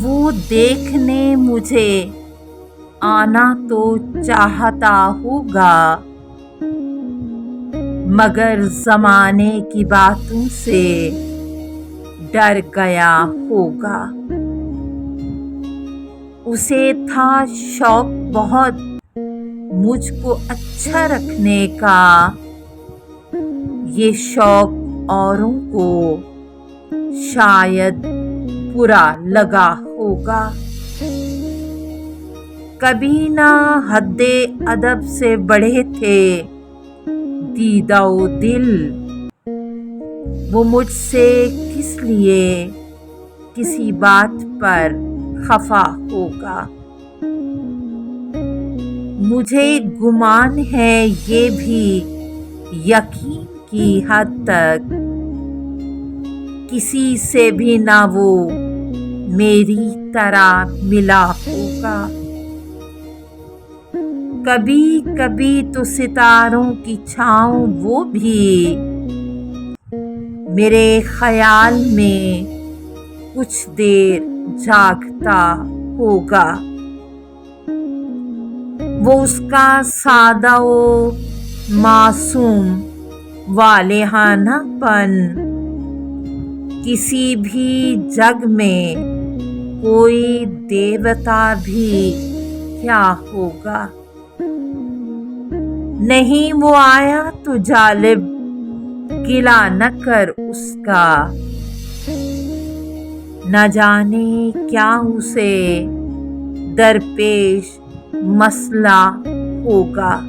وہ دیکھنے مجھے آنا تو چاہتا ہوگا، مگر زمانے کی باتوں سے ڈر گیا ہوگا۔ اسے تھا شوق بہت مجھ کو اچھا رکھنے کا، یہ شوق اوروں کو شاید برا لگا ہوگا۔ کبھی نہ حد ادب سے بڑھے تھے دیدہ و دل، وہ مجھ سے کس لیے کسی بات پر خفا ہوگا۔ مجھے گمان ہے یہ بھی یقین کی حد تک، کسی سے بھی نہ وہ میری طرح ملا ہوگا۔ کبھی کبھی تو ستاروں کی چھاؤں وہ بھی میرے خیال میں کچھ دیر جاگتا ہوگا۔ وہ اس کا سادہ و معصوم والہانہ پن کسی بھی جگ میں کوئی دیوتا بھی کیا ہوگا۔ نہیں وہ آیا تو جالب گلہ نہ کر اس کا، نہ جانے کیا اسے درپیش مسئلہ ہوگا۔